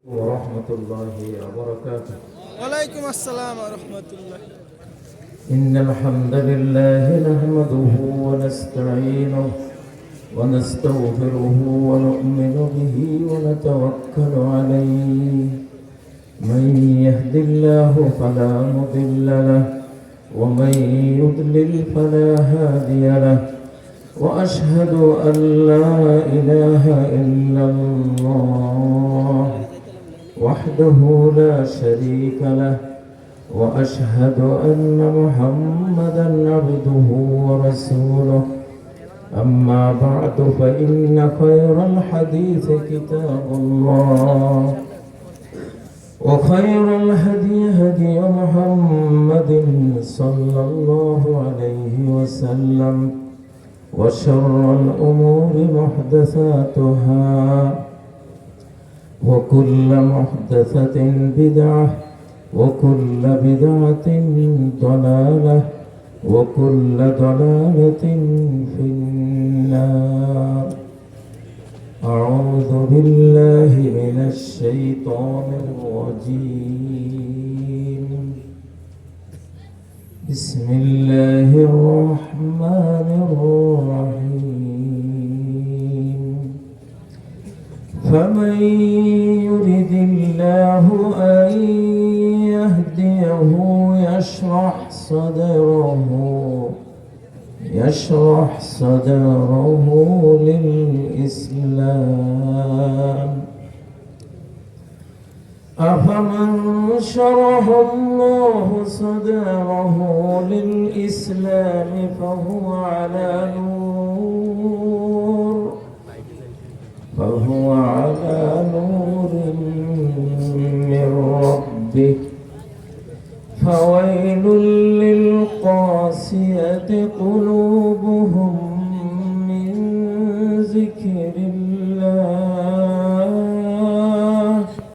ورحمة الله وبركاته. وعليكم السلام ورحمة الله. إن الحمد لله نحمده ونستعينه ونستغفره ونؤمن به ونتوكل عليه. من يهد الله فلا مضل له ومن يضلل فلا هادي له، وأشهد أن لا إله إلا الله وحده لا شريك له، وأشهد أن محمدا عبده ورسوله. أما بعد فإن خير الحديث كتاب الله، وخير الهدي هدي محمد صلى الله عليه وسلم، وشر الأمور محدثاتها، وكل محدثة بدعة، وكل بدعة ضلالة، وكل ضلالة في النار. أعوذ بالله من الشيطان الرجيم. بسم الله الرحمن الرحيم. فمن يرد الله أن يهديه يشرح صدره للإسلام. أفمن شرح الله صدره للإسلام فهو على نور من ربه، فويل للقاسية قلوبهم من ذكر الله.